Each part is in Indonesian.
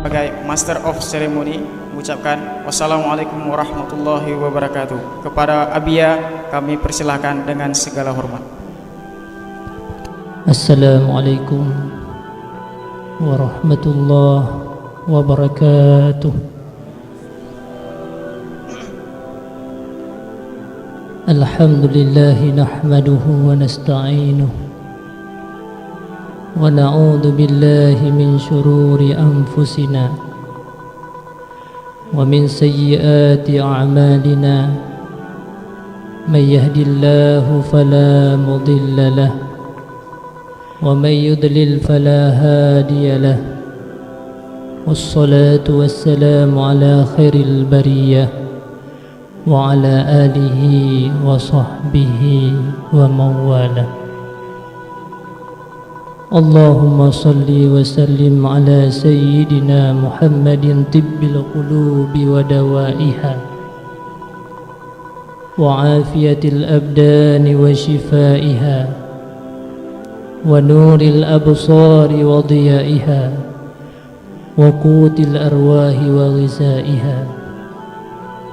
sebagai Master of Ceremony mengucapkan wassalamualaikum warahmatullahi wabarakatuh. Kepada Abia kami persilahkan dengan segala hormat. Assalamualaikum warahmatullahi wabarakatuh. Alhamdulillah nahmaduhu wa nasta'inuhu wa na'udzu billahi min shururi anfusina wa min sayyiati a'malina. May yahdihillahu fala mudilla lahu wa may yudlil fala hadiya lahu. Wassalatu wassalamu ala khairil bariyah wa ala alihi wa sahbihi wa mawala. Allahumma salli wa sallim ala sayyidina Muhammadin tibbil qulubi wa dawaiha wa afiyatil abdani wa shifaiha wa nuril absari wa diyaiha wa qutil arwahi wa ghizaiha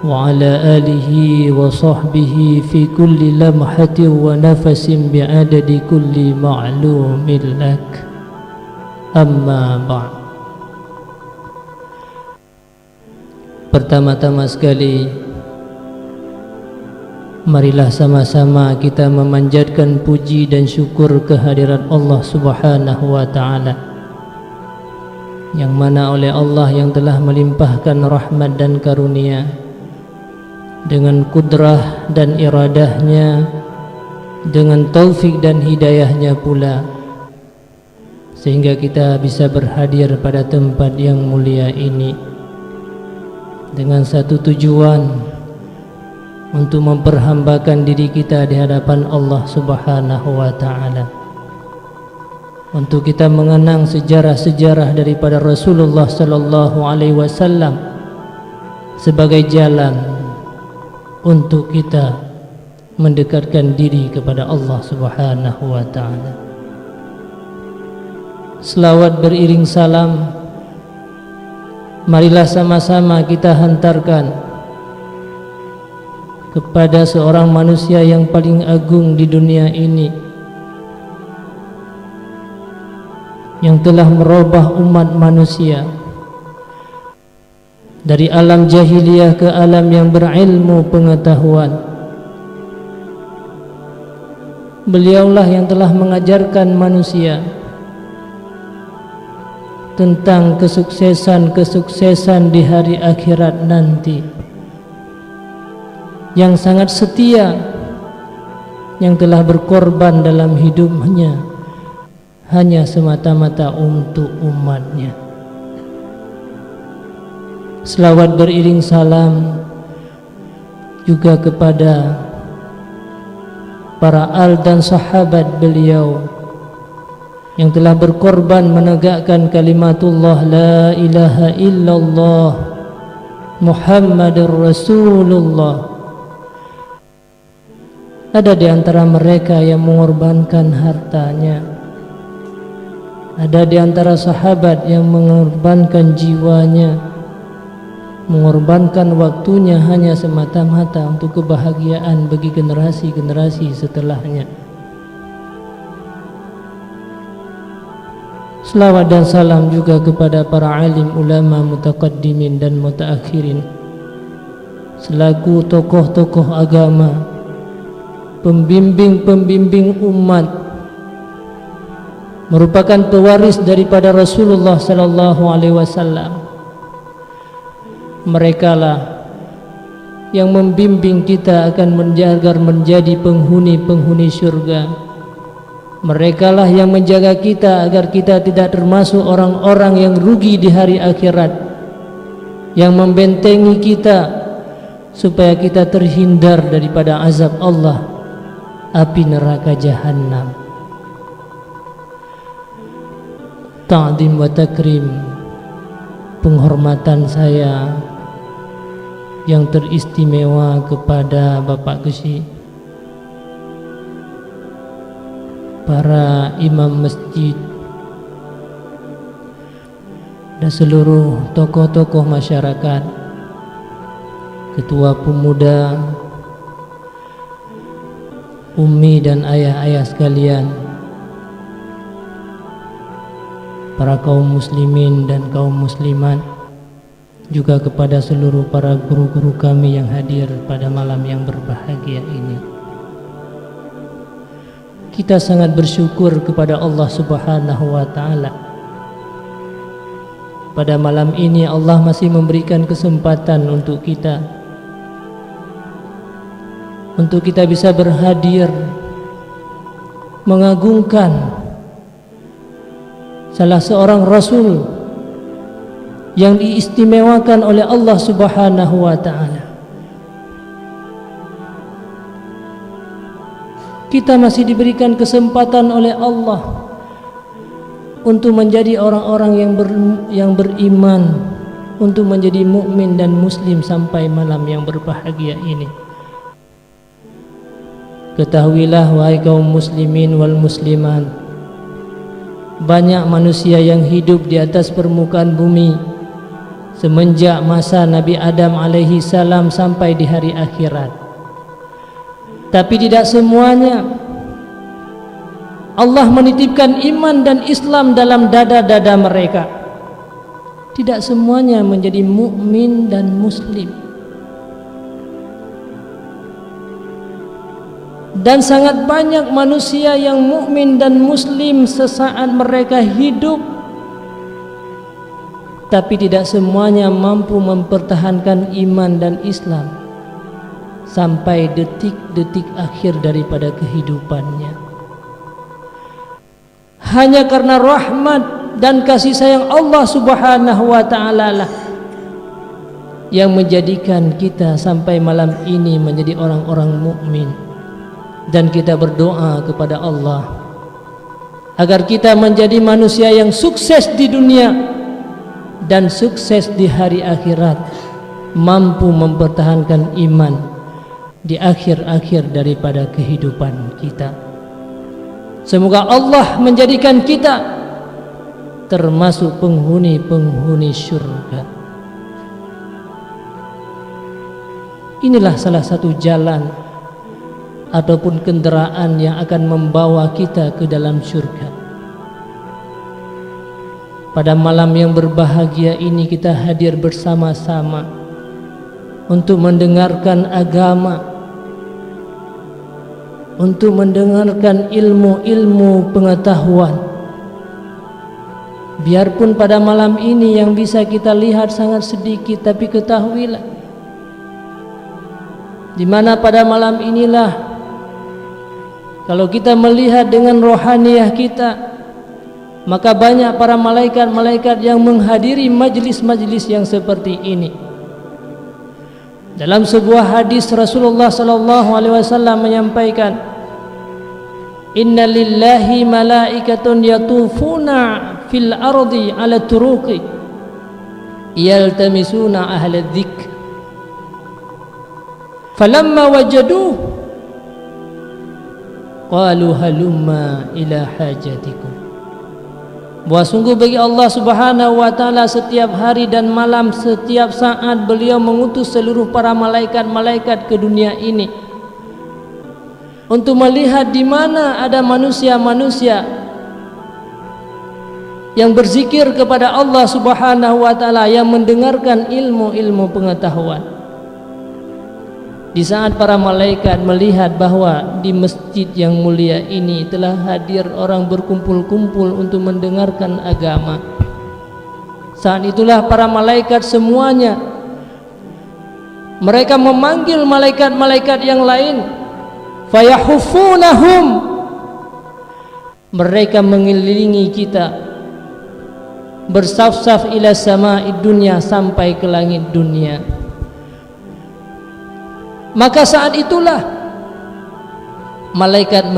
wa ala alihi wa sahbihi fi kulli lamhatin wa nafasin bi'adadi kulli ma'lumin lak. Amma ba'd. Pertama-tama sekali, marilah sama-sama kita memanjatkan puji dan syukur kehadirat Allah Subhanahu wa ta'ala, yang mana oleh Allah yang telah melimpahkan rahmat dan karunia dengan kudrah dan iradahnya, dengan taufik dan hidayahnya pula, sehingga kita bisa berhadir pada tempat yang mulia ini dengan satu tujuan, untuk memperhambakan diri kita di hadapan Allah Subhanahu wa ta'ala, untuk kita mengenang sejarah-sejarah daripada Rasulullah sallallahu alaihi wasallam sebagai jalan untuk kita mendekatkan diri kepada Allah Subhanahu wa ta'ala. Selawat beriring salam marilah sama-sama kita hantarkan kepada seorang manusia yang paling agung di dunia ini, yang telah merubah umat manusia dari alam jahiliyah ke alam yang berilmu pengetahuan. Beliaulah yang telah mengajarkan manusia tentang kesuksesan-kesuksesan di hari akhirat nanti, yang sangat setia, yang telah berkorban dalam hidupnya hanya semata-mata untuk umatnya. Selawat beriring salam juga kepada para al dan sahabat beliau yang telah berkorban menegakkan kalimatullah la ilaha illallah Muhammadur Rasulullah. Ada di antara mereka yang mengorbankan hartanya, ada di antara sahabat yang mengorbankan jiwanya, mengorbankan waktunya hanya semata-mata untuk kebahagiaan bagi generasi-generasi setelahnya. Selawat dan salam juga kepada para alim ulama mutaqaddimin dan mutaakhirin, selaku tokoh-tokoh agama, pembimbing-pembimbing umat, merupakan pewaris daripada Rasulullah sallallahu alaihi wasallam. Merekalah yang membimbing kita akan menjadi penghuni-penghuni syurga. Merekalah yang menjaga kita agar kita tidak termasuk orang-orang yang rugi di hari akhirat, yang membentengi kita supaya kita terhindar daripada azab Allah, api neraka Jahannam. Ta'zim wa takrim, penghormatan saya yang teristimewa kepada Bapak Gesi, para imam masjid kepada seluruh tokoh-tokoh masyarakat, ketua pemuda, umi dan ayah-ayah sekalian, para kaum muslimin dan kaum muslimat, juga kepada seluruh para guru-guru kami yang hadir pada malam yang berbahagia ini. Kita sangat bersyukur kepada Allah Subhanahu wa taala. Pada malam ini Allah masih memberikan kesempatan untuk kita bisa berhadir mengagungkan salah seorang rasul yang diistimewakan oleh Allah Subhanahu wa taala. Kita masih diberikan kesempatan oleh Allah untuk menjadi orang-orang yang beriman, untuk menjadi mukmin dan muslim sampai malam yang berbahagia ini. Ketahuilah wahai kaum muslimin wal muslimat, banyak manusia yang hidup di atas permukaan bumi semenjak masa Nabi Adam alaihi salam sampai di hari akhirat. Tapi tidak semuanya Allah menitipkan iman dan Islam dalam dada-dada mereka. Tidak semuanya menjadi mukmin dan muslim. Dan sangat banyak manusia yang mukmin dan muslim sesaat mereka hidup, tapi tidak semuanya mampu mempertahankan iman dan Islam sampai detik-detik akhir daripada kehidupannya. Hanya karena rahmat dan kasih sayang Allah Subhanahu wa taala lah yang menjadikan kita sampai malam ini menjadi orang-orang mukmin. Dan kita berdoa kepada Allah agar kita menjadi manusia yang sukses di dunia dan sukses di hari akhirat, mampu mempertahankan iman di akhir-akhir daripada kehidupan kita. Semoga Allah menjadikan kita termasuk penghuni-penghuni syurga. Inilah salah satu jalan ataupun kendaraan yang akan membawa kita ke dalam syurga. Pada malam yang berbahagia ini kita hadir bersama-sama untuk mendengarkan agama, untuk mendengarkan ilmu-ilmu pengetahuan. Biarpun pada malam ini yang bisa kita lihat sangat sedikit, tapi ketahuilah di mana pada malam inilah kalau kita melihat dengan rohaniah kita, maka banyak para malaikat-malaikat yang menghadiri majlis-majlis yang seperti ini. Dalam sebuah hadis Rasulullah sallallahu alaihi wasallam menyampaikan, "Inna lillahi malaikatun yatufuna fil ardi 'ala turuqi yaltamisuna ahla dzikr. Falamma wajaduhu qalu halumma ila hajatikum." Bahwa sungguh bagi Allah Subhanahu wa taala setiap hari dan malam, setiap saat beliau mengutus seluruh para malaikat-malaikat ke dunia ini untuk melihat di mana ada manusia-manusia yang berzikir kepada Allah Subhanahu wa taala, yang mendengarkan ilmu-ilmu pengetahuan. Di saat para malaikat melihat bahwa di masjid yang mulia ini telah hadir orang berkumpul-kumpul untuk mendengarkan agama, saat itulah para malaikat semuanya mereka memanggil malaikat-malaikat yang lain, fayahufunahum, mereka mengelilingi kita bersaf-saf ila sama'id dunya, sampai ke langit dunia. Maka saat itulah malaikat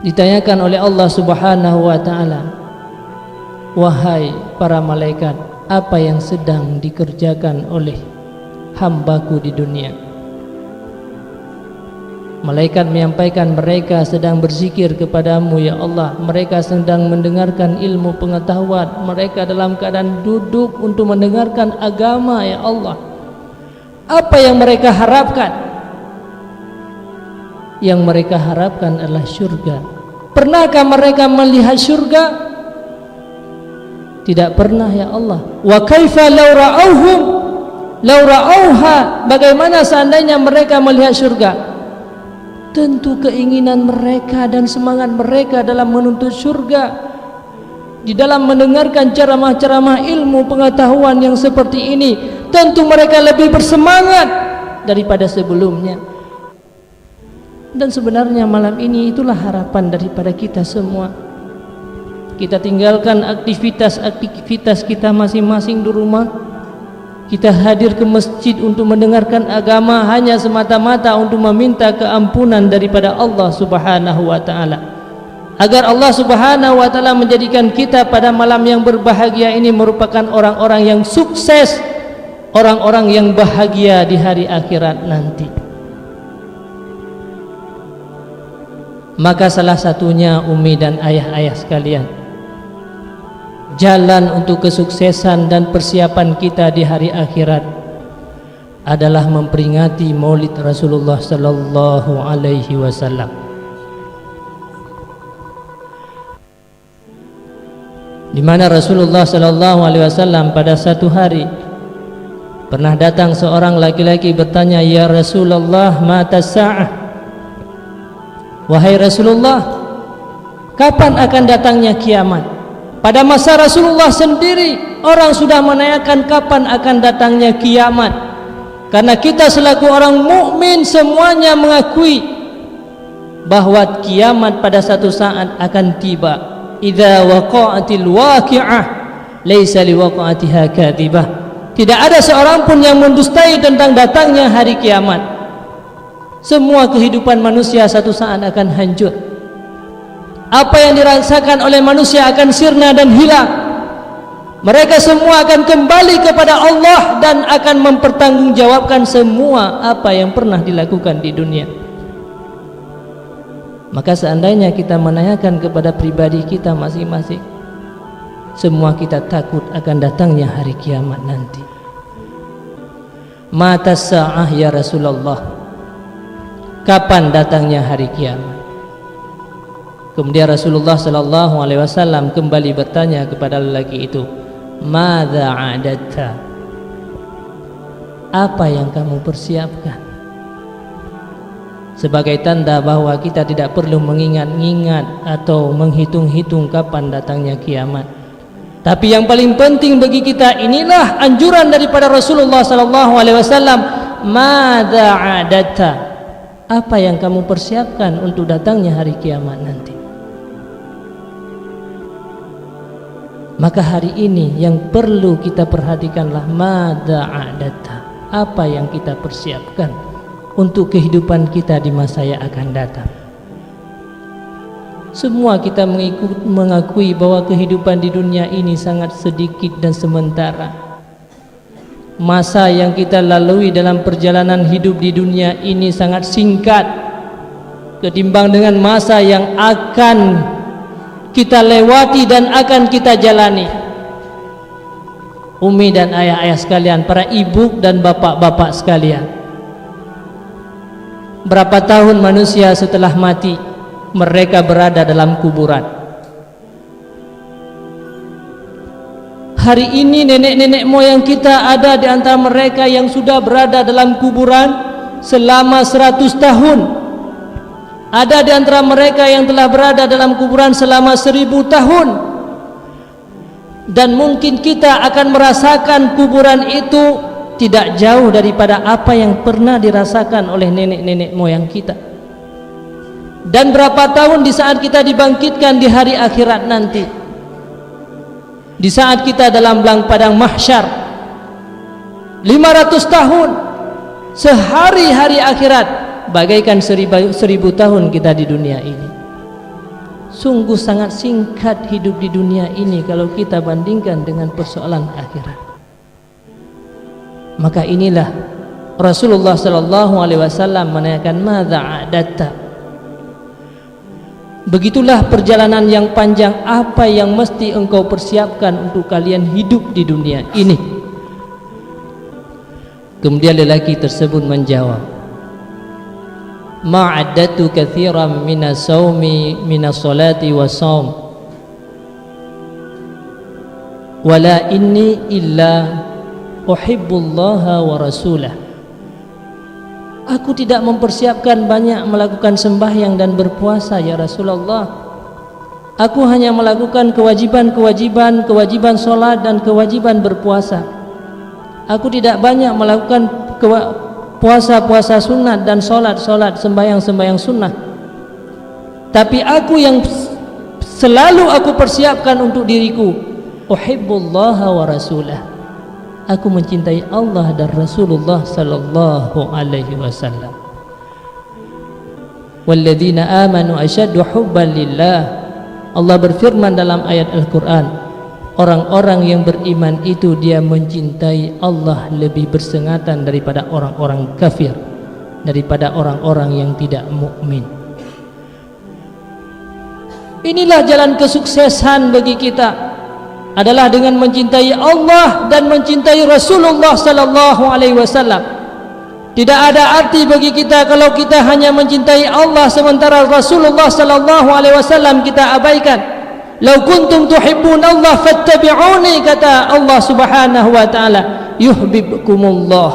ditanyakan oleh Allah Subhanahu wa taala, "Wahai para malaikat, apa yang sedang dikerjakan oleh hambaku di dunia?" Malaikat menyampaikan mereka sedang berzikir kepadamu ya Allah. Mereka sedang mendengarkan ilmu pengetahuan. Mereka dalam keadaan duduk untuk mendengarkan agama ya Allah. Apa yang mereka harapkan? Yang mereka harapkan adalah syurga. Pernahkah mereka melihat syurga? Tidak pernah ya Allah. Wa kaifa law ra'awhum law ra'awha, bagaimana seandainya mereka melihat syurga? Tentu keinginan mereka dan semangat mereka dalam menuntut syurga, di dalam mendengarkan ceramah-ceramah ilmu pengetahuan yang seperti ini, tentu mereka lebih bersemangat daripada sebelumnya. Dan sebenarnya malam ini itulah harapan daripada kita semua. Kita tinggalkan aktivitas kita masing-masing di rumah. Kita hadir ke masjid untuk mendengarkan agama hanya semata-mata untuk meminta keampunan daripada Allah Subhanahu wa taala. Agar Allah Subhanahu wa taala menjadikan kita pada malam yang berbahagia ini merupakan orang-orang yang sukses, orang-orang yang bahagia di hari akhirat nanti. Maka salah satunya umi dan ayah-ayah sekalian, jalan untuk kesuksesan dan persiapan kita di hari akhirat adalah memperingati Maulid Rasulullah sallallahu alaihi wasallam. Di mana Rasulullah sallallahu alaihi wasallam pada satu hari pernah datang seorang laki-laki bertanya, "Ya Rasulullah, mata sa'ah?" Wahai Rasulullah, kapan akan datangnya kiamat? Pada masa Rasulullah sendiri orang sudah menanyakan kapan akan datangnya kiamat. Karena kita selaku orang mukmin semuanya mengakui bahwa kiamat pada satu saat akan tiba. Idza waqa'atil waqi'ah laisa liwaqa'atiha kadhibah. Tidak ada seorang pun yang mendustai tentang datangnya hari kiamat. Semua kehidupan manusia satu saat akan hancur. Apa yang dirasakan oleh manusia akan sirna dan hilang. Mereka semua akan kembali kepada Allah dan akan mempertanggungjawabkan semua apa yang pernah dilakukan di dunia. Maka seandainya kita menanyakan kepada pribadi kita masing-masing, semua kita takut akan datangnya hari kiamat nanti. Mata sa'ah ya Rasulullah, kapan datangnya hari kiamat? Kemudian Rasulullah sallallahu alaihi wasallam kembali bertanya kepada lelaki itu, "Madza a'adatta?" Apa yang kamu persiapkan? Sebagai tanda bahwa kita tidak perlu mengingat-ingat atau menghitung-hitung kapan datangnya kiamat. Tapi yang paling penting bagi kita, inilah anjuran daripada Rasulullah sallallahu alaihi wasallam, "Madza a'adatta?" Apa yang kamu persiapkan untuk datangnya hari kiamat nanti? Maka hari ini yang perlu kita perhatikanlah madza a'adatta, apa yang kita persiapkan untuk kehidupan kita di masa yang akan datang. Semua kita mengakui bahwa kehidupan di dunia ini sangat sedikit dan sementara. Masa yang kita lalui dalam perjalanan hidup di dunia ini sangat singkat ketimbang dengan masa yang akan kita lewati dan akan kita jalani. Umi dan ayah-ayah sekalian, para ibu dan bapak-bapak sekalian, berapa tahun manusia setelah mati mereka berada dalam kuburan? Hari ini nenek-nenek moyang kita ada di antara mereka yang sudah berada dalam kuburan selama 100 tahun. Ada di antara mereka yang telah berada dalam kuburan selama 1000 tahun. Dan mungkin kita akan merasakan kuburan itu tidak jauh daripada apa yang pernah dirasakan oleh nenek-nenek moyang kita. Dan berapa tahun di saat kita dibangkitkan di hari akhirat nanti, di saat kita dalam padang mahsyar, 500 tahun, sehari hari akhirat bagaikan 1000 tahun kita di dunia ini. Sungguh sangat singkat hidup di dunia ini kalau kita bandingkan dengan persoalan akhirat. Maka inilah Rasulullah sallallahu alaihi wasallam menanyakan, "Madza a'datta?" Begitulah perjalanan yang panjang, apa yang mesti engkau persiapkan untuk kalian hidup di dunia ini? Kemudian lelaki tersebut menjawab, "Ma'addatu katsiran minas saumi minas salati was saum, wala inni illa uhibbullaha wa rasulah." Aku tidak mempersiapkan banyak melakukan sembahyang dan berpuasa ya Rasulullah. Aku hanya melakukan kewajiban solat dan kewajiban berpuasa. Aku tidak banyak melakukan puasa sunat dan solat sembahyang sunnah. Tapi aku yang selalu aku persiapkan untuk diriku, uhibbullaha wa rasulah. Aku mencintai Allah dan Rasulullah sallallahu alaihi wasallam. Walladzina amanu asyaddu hubban lillah. Allah berfirman dalam ayat Al-Qur'an, orang-orang yang beriman itu dia mencintai Allah lebih bersengatan daripada orang-orang kafir, daripada orang-orang yang tidak mukmin. Inilah jalan kesuksesan bagi kita, adalah dengan mencintai Allah dan mencintai Rasulullah sallallahu alaihi wasallam. Tidak ada arti bagi kita kalau kita hanya mencintai Allah sementara Rasulullah sallallahu alaihi wasallam kita abaikan. "Lau kuntum tuhibbunallah fattabi'uni," kata Allah Subhanahu wa taala, "yuhibbukumullah."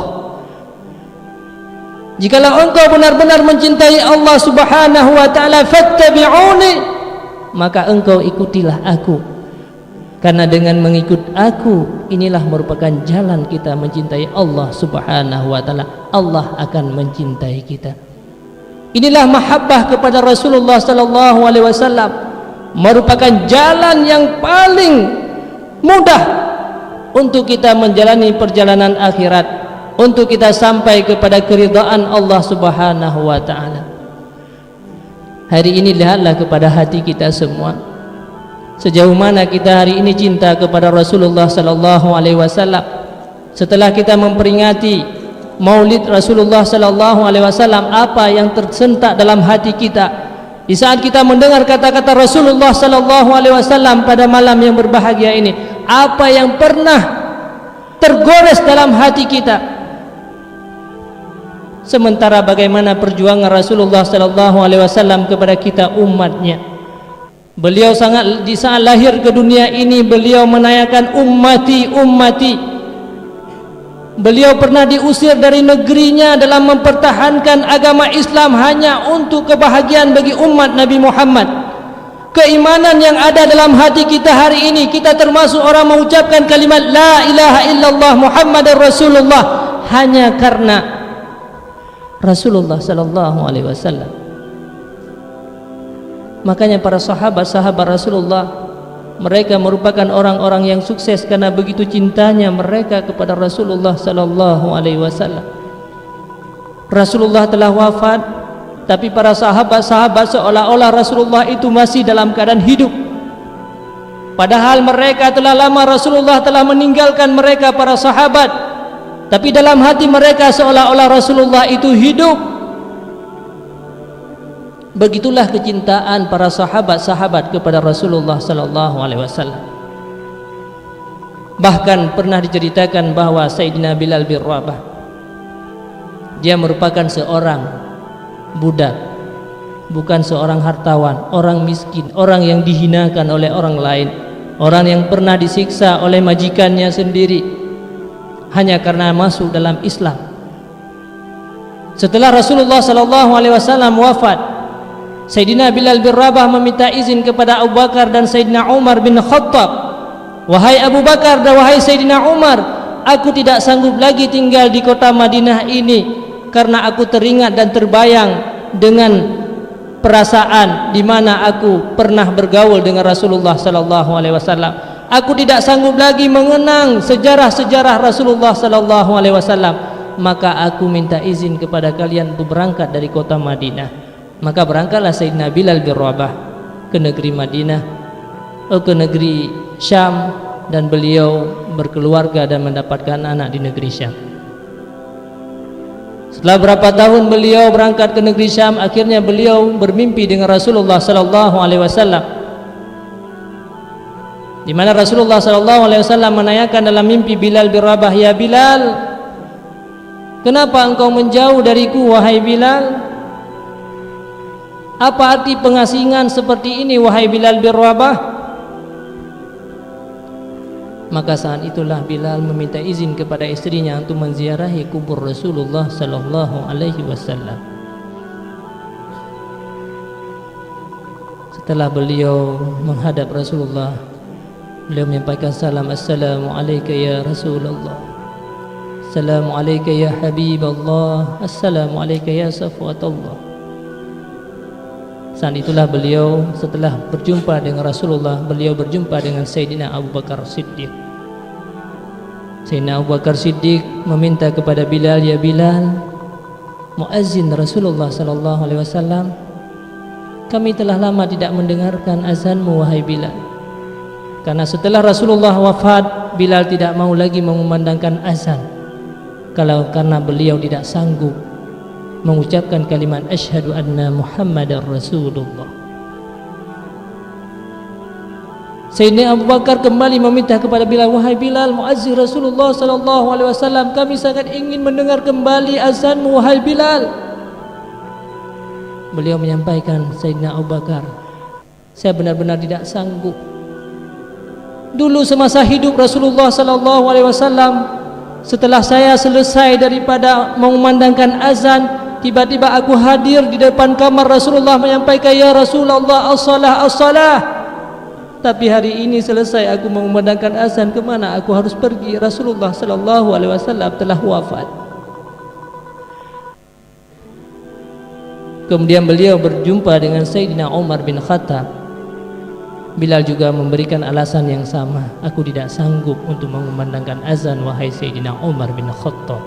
Jikalau engkau benar-benar mencintai Allah Subhanahu wa taala, fattabi'uni, maka engkau ikutilah aku. Karena dengan mengikut aku, inilah merupakan jalan kita mencintai Allah Subhanahu wa taala. Allah akan mencintai kita. Inilah mahabbah kepada Rasulullah sallallahu alaihi wasallam, merupakan jalan yang paling mudah untuk kita menjalani perjalanan akhirat, untuk kita sampai kepada keridhaan Allah Subhanahu wa taala. Hari ini lihatlah kepada hati kita semua. Sejauh mana kita hari ini cinta kepada Rasulullah sallallahu alaihi wasallam. Setelah kita memperingati Maulid Rasulullah sallallahu alaihi wasallam, apa yang tersentak dalam hati kita di saat kita mendengar kata-kata Rasulullah sallallahu alaihi wasallam pada malam yang berbahagia ini? Apa yang pernah tergores dalam hati kita? Sementara bagaimana perjuangan Rasulullah sallallahu alaihi wasallam kepada kita umatnya. Beliau di saat lahir ke dunia ini, beliau menanyakan ummati, ummati. Beliau pernah diusir dari negerinya dalam mempertahankan agama Islam hanya untuk kebahagiaan bagi umat Nabi Muhammad. Keimanan yang ada dalam hati kita hari ini, kita termasuk orang mengucapkan kalimat la ilaha illallah Muhammadar Rasulullah hanya karena Rasulullah sallallahu alaihi wasallam. Makanya para sahabat Rasulullah, mereka merupakan orang-orang yang sukses karena begitu cintanya mereka kepada Rasulullah sallallahu alaihi wasallam. Rasulullah telah wafat, tapi para sahabat seolah-olah Rasulullah itu masih dalam keadaan hidup. Padahal mereka telah lama Rasulullah telah meninggalkan mereka para sahabat, tapi dalam hati mereka seolah-olah Rasulullah itu hidup. Begitulah kecintaan para sahabat kepada Rasulullah sallallahu alaihi wasallam. Bahkan pernah diceritakan bahwa Sayyidina Bilal bin Rabah, dia merupakan seorang budak, bukan seorang hartawan, orang miskin, orang yang dihinakan oleh orang lain, orang yang pernah disiksa oleh majikannya sendiri hanya karena masuk dalam Islam. Setelah Rasulullah sallallahu alaihi wasallam wafat, Sayyidina Bilal bin Rabah meminta izin kepada Abu Bakar dan Sayyidina Umar bin Khattab, "Wahai Abu Bakar dan wahai Sayyidina Umar, aku tidak sanggup lagi tinggal di kota Madinah ini karena aku teringat dan terbayang dengan perasaan di mana aku pernah bergaul dengan Rasulullah sallallahu alaihi wasallam. Aku tidak sanggup lagi mengenang sejarah-sejarah Rasulullah sallallahu alaihi wasallam, maka aku minta izin kepada kalian untuk berangkat dari kota Madinah." Maka berangkatlah Sayyidina Bilal bin Rabah ke negeri Madinah, ke negeri Syam, dan beliau berkeluarga dan mendapatkan anak di negeri Syam. Setelah berapa tahun beliau berangkat ke negeri Syam, akhirnya beliau bermimpi dengan Rasulullah sallallahu alaihi wasallam, di mana Rasulullah sallallahu alaihi wasallam menanyakan dalam mimpi Bilal bin Rabah, "Ya Bilal, kenapa engkau menjauh dariku wahai Bilal? Apa arti pengasingan seperti ini wahai Bilal bin Rabah?" Maka saat itulah Bilal meminta izin kepada istrinya untuk menziarahi kubur Rasulullah sallallahu alaihi wasallam. Setelah beliau menghadap Rasulullah, beliau menyampaikan salam, "Assalamu alayka ya Rasulullah, assalamu alayka ya Habiballah, assalamu alayka ya Safwatullah." Saat itulah beliau setelah berjumpa dengan Rasulullah, beliau berjumpa dengan Sayyidina Abu Bakar Siddiq. Sayyidina Abu Bakar Siddiq meminta kepada Bilal, "Ya Bilal, muazzin Rasulullah sallallahu alaihi wasallam, kami telah lama tidak mendengarkan azanmu wahai Bilal." Karena setelah Rasulullah wafat, Bilal tidak mau lagi mengumandangkan azan karena beliau tidak sanggup mengucapkan kalimat asyhadu anna Muhammadar Rasulullah. Sayyidina Abu Bakar kembali meminta kepada Bilal, "Wahai Bilal, muazzin Rasulullah sallallahu alaihi wasallam, kami sangat ingin mendengar kembali azanmu wahai Bilal." Beliau menyampaikan, Sayyidina Abu Bakar, "Saya benar-benar tidak sanggup. Dulu semasa hidup Rasulullah sallallahu alaihi wasallam, setelah saya selesai daripada mengumandangkan azan, tiba-tiba aku hadir di depan kamar Rasulullah menyampaikan, 'Ya Rasulullah, as-salah, as-salah.' Tapi hari ini selesai aku mengumandangkan azan, kemana aku harus pergi? Rasulullah sallallahu alaihi wasallam telah wafat." Kemudian beliau berjumpa dengan Sayyidina Umar bin Khattab. Bilal juga memberikan alasan yang sama, "Aku tidak sanggup untuk mengumandangkan azan wahai Sayyidina Umar bin Khattab."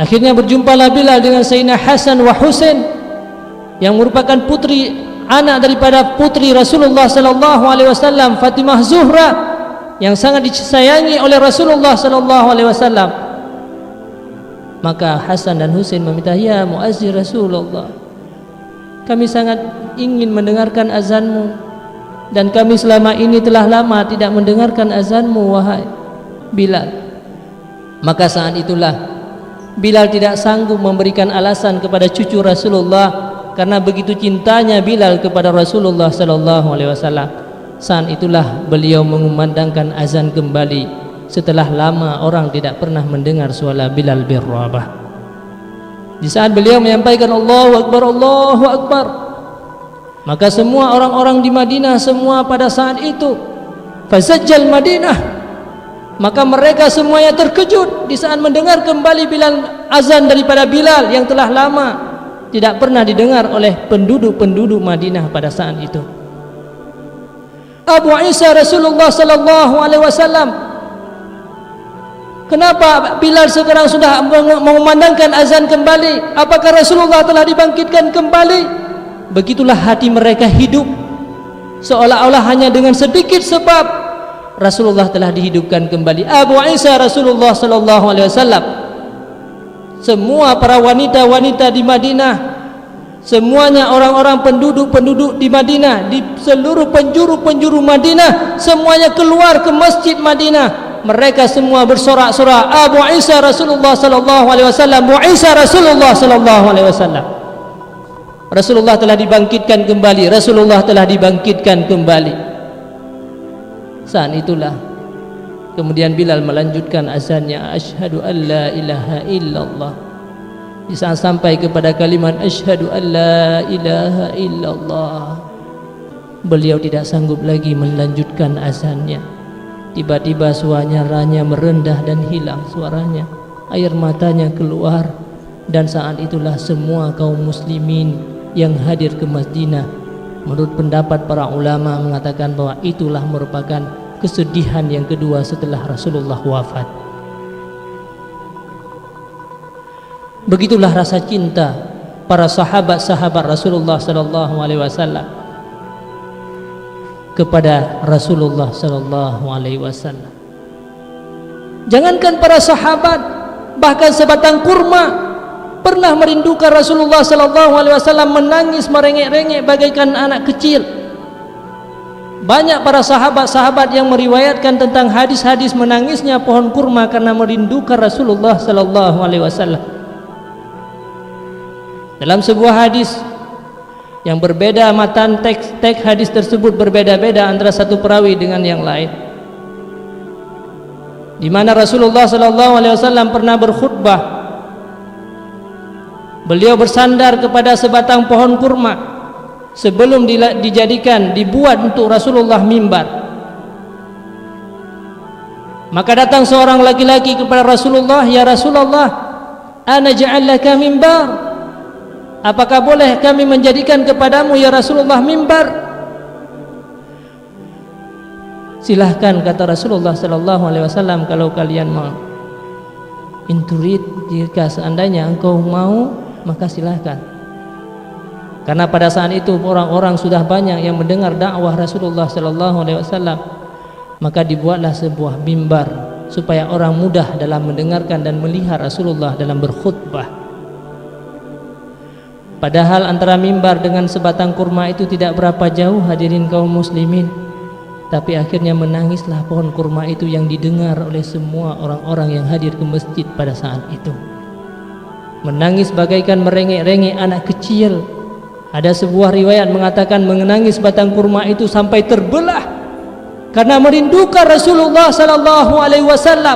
Akhirnya berjumpalah Bilal dengan Sayyidina Hasan wa Husain yang merupakan anak daripada putri Rasulullah sallallahu alaihi wasallam, Fatimah Zuhra, yang sangat disayangi oleh Rasulullah sallallahu alaihi wasallam. Maka Hasan dan Husain meminta, "Ya muazzin Rasulullah, kami sangat ingin mendengarkan azanmu, dan kami selama ini telah lama tidak mendengarkan azanmu wahai Bilal." Maka saat itulah Bilal tidak sanggup memberikan alasan kepada cucu Rasulullah, karena begitu cintanya Bilal kepada Rasulullah sallallahu alaihi wasallam. Saat itulah beliau mengumandangkan azan kembali setelah lama orang tidak pernah mendengar suara Bilal bin Rabah. Di saat beliau menyampaikan Allahu Akbar, Allahu Akbar, maka semua orang-orang di Madinah semua pada saat itu fazajjal Madinah, maka mereka semuanya terkejut di saat mendengar kembali azan daripada Bilal yang telah lama tidak pernah didengar oleh penduduk-penduduk Madinah pada saat itu. Abu Isa Rasulullah sallallahu alaihi wasallam, kenapa Bilal sekarang sudah mengumandangkan azan kembali? Apakah Rasulullah telah dibangkitkan kembali? Begitulah hati mereka hidup, seolah-olah hanya dengan sedikit sebab Rasulullah telah dihidupkan kembali. Abu Isa Rasulullah sallallahu alaihi wasallam, semua para wanita-wanita di Madinah, semuanya orang-orang penduduk-penduduk di Madinah, di seluruh penjuru-penjuru Madinah, semuanya keluar ke masjid Madinah. Mereka semua bersorak-sorak, Abu Isa Rasulullah sallallahu alaihi wasallam, Abu Isa Rasulullah sallallahu alaihi wasallam. Rasulullah telah dibangkitkan kembali, Rasulullah telah dibangkitkan kembali. Saat itulah kemudian Bilal melanjutkan azannya, asyhadu an la ilaha illallah. Di saat sampai kepada kalimat asyhadu an la ilaha illallah, beliau tidak sanggup lagi melanjutkan azannya. Tiba-tiba suaranya merendah dan hilang suaranya, air matanya keluar, dan saat itulah semua kaum muslimin yang hadir ke Madinah, menurut pendapat para ulama, mengatakan bahwa itulah merupakan kesedihan yang kedua setelah Rasulullah wafat. Begitulah rasa cinta para sahabat-sahabat Rasulullah sallallahu alaihi wasallam kepada Rasulullah sallallahu alaihi wasallam. Jangankan para sahabat, bahkan sebatang kurma pernah merindukan Rasulullah sallallahu alaihi wasallam, menangis merengek-rengek bagaikan anak kecil. Banyak para sahabat-sahabat yang meriwayatkan tentang hadis-hadis menangisnya pohon kurma karena merindukan Rasulullah sallallahu alaihi wasallam. Dalam sebuah hadis yang berbeda, matan teks hadis tersebut berbeda-beda antara satu perawi dengan yang lain, di mana Rasulullah sallallahu alaihi wasallam pernah berkhutbah. Beliau bersandar kepada sebatang pohon kurma sebelum dibuat untuk Rasulullah mimbar. Maka datang seorang laki-laki kepada Rasulullah, "Ya Rasulullah, ana ja'al laka mimbar. Apakah boleh kami menjadikan kepadamu ya Rasulullah mimbar?" "Silahkan," kata Rasulullah sallallahu alaihi wasallam, "kalau kalian mau. Inturid, jika seandainya engkau mau, maka silahkan." Karena pada saat itu orang-orang sudah banyak yang mendengar dakwah Rasulullah sallallahu alaihi wasallam, maka dibuatlah sebuah mimbar supaya orang mudah dalam mendengarkan dan melihat Rasulullah dalam berkhutbah. Padahal antara mimbar dengan sebatang kurma itu tidak berapa jauh, hadirin kaum muslimin. Tapi akhirnya menangislah pohon kurma itu yang didengar oleh semua orang-orang yang hadir ke masjid pada saat itu. Menangis bagaikan merengek-rengek anak kecil. Ada sebuah riwayat mengatakan menangis batang kurma itu sampai terbelah karena merindukan Rasulullah sallallahu alaihi wasallam.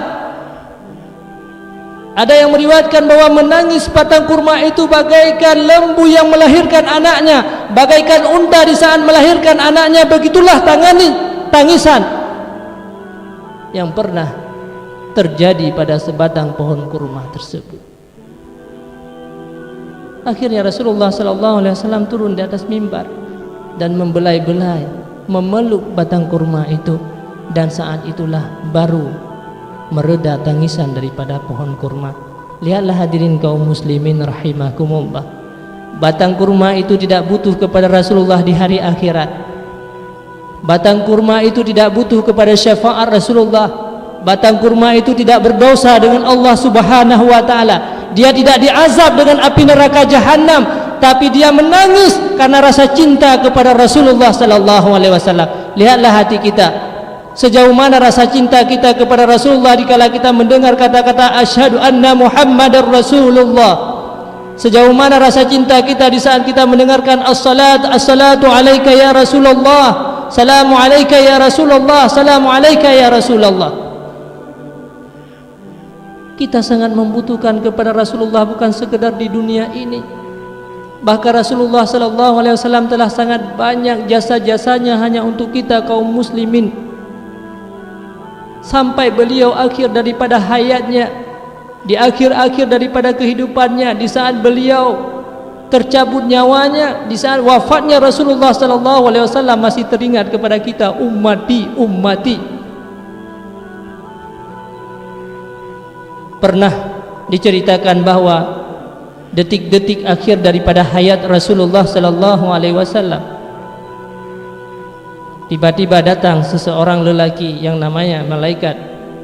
Ada yang meriwayatkan bahwa menangis batang kurma itu bagaikan lembu yang melahirkan anaknya, bagaikan unta di saat melahirkan anaknya. Begitulah tangisan yang pernah terjadi pada sebatang pohon kurma tersebut. Akhirnya Rasulullah sallallahu alaihi wasallam turun di atas mimbar dan membelai-belai, memeluk batang kurma itu, dan saat itulah baru mereda tangisan daripada pohon kurma. Lihatlah hadirin kaum muslimin rahimakumullah, batang kurma itu tidak butuh kepada Rasulullah di hari akhirat. Batang kurma itu tidak butuh kepada syafaat Rasulullah. Batang kurma itu tidak berdosa dengan Allah Subhanahu wa taala. Dia tidak diazab dengan api neraka jahanam, tapi dia menangis karena rasa cinta kepada Rasulullah sallallahu alaihi wasallam. Lihatlah hati kita, sejauh mana rasa cinta kita kepada Rasulullah dikala kita mendengar kata-kata asyhadu anna Muhammadar Rasulullah. Sejauh mana rasa cinta kita di saat kita mendengarkan as-salatu alaika ya Rasulullah, salamu alaika ya Rasulullah, salamu alaika ya Rasulullah. Kita sangat membutuhkan kepada Rasulullah, bukan sekedar di dunia ini. Bahkan Rasulullah sallallahu alaihi wasallam telah sangat banyak jasa-jasanya hanya untuk kita kaum muslimin. Sampai beliau akhir daripada hayatnya, di akhir-akhir daripada kehidupannya, di saat beliau tercabut nyawanya, di saat wafatnya Rasulullah sallallahu alaihi wasallam masih teringat kepada kita, ummati, ummati. Pernah diceritakan bahwa detik-detik akhir daripada hayat Rasulullah sallallahu alaihi wasallam, tiba-tiba datang seseorang lelaki yang namanya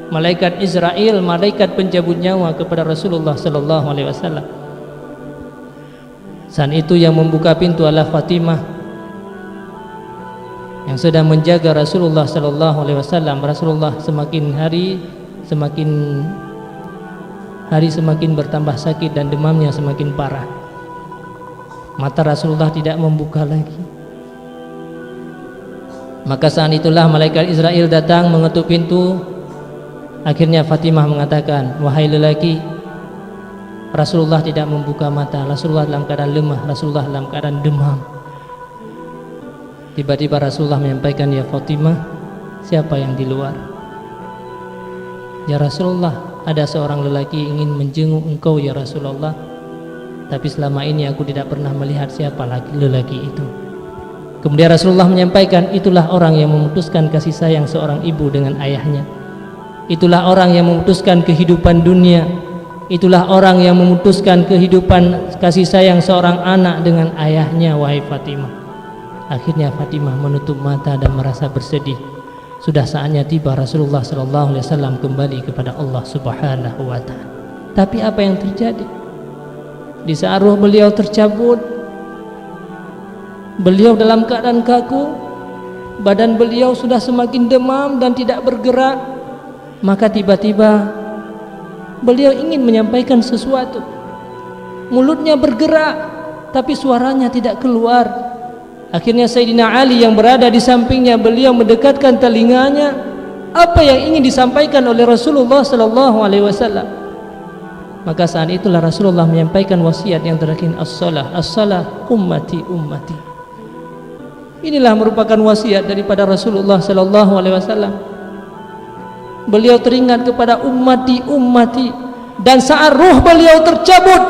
malaikat Israel, malaikat pencabut nyawa kepada Rasulullah sallallahu alaihi wasallam. Saat itu yang membuka pintu adalah Fatimah yang sedang menjaga Rasulullah sallallahu alaihi wasallam. Rasulullah semakin hari semakin bertambah sakit dan demamnya semakin parah. Mata Rasulullah tidak membuka lagi. Maka saat itulah malaikat Israel datang mengetuk pintu. Akhirnya Fatimah mengatakan, "Wahai lelaki, Rasulullah tidak membuka mata. Rasulullah dalam keadaan lemah, Rasulullah dalam keadaan demam." Tiba-tiba Rasulullah menyampaikan, "Ya Fatimah, siapa yang di luar?" "Ya Rasulullah, ada seorang lelaki ingin menjenguk engkau ya Rasulullah, tapi selama ini aku tidak pernah melihat siapa lelaki itu." Kemudian Rasulullah menyampaikan, "Itulah orang yang memutuskan kasih sayang seorang ibu dengan ayahnya. Itulah orang yang memutuskan kehidupan dunia. Itulah orang yang memutuskan kehidupan kasih sayang seorang anak dengan ayahnya, wahai Fatimah." Akhirnya Fatimah menutup mata dan merasa bersedih. Sudah saatnya tiba Rasulullah sallallahu alaihi wasallam kembali kepada Allah Subhanahu wa taala. Tapi apa yang terjadi? Di saat ruh beliau tercabut, beliau dalam keadaan kaku, badan beliau sudah semakin demam dan tidak bergerak. Maka tiba-tiba beliau ingin menyampaikan sesuatu. Mulutnya bergerak, tapi suaranya tidak keluar. Akhirnya Sayyidina Ali yang berada di sampingnya, beliau mendekatkan telinganya. Apa yang ingin disampaikan oleh Rasulullah sallallahu alaihi wasallam? Maka saat itulah Rasulullah menyampaikan wasiat yang terakhir, as-salah, as-salah, ummati, ummati. Inilah merupakan wasiat daripada Rasulullah sallallahu alaihi wasallam. Beliau teringat kepada ummati, ummati. Dan saat ruh beliau tercabut,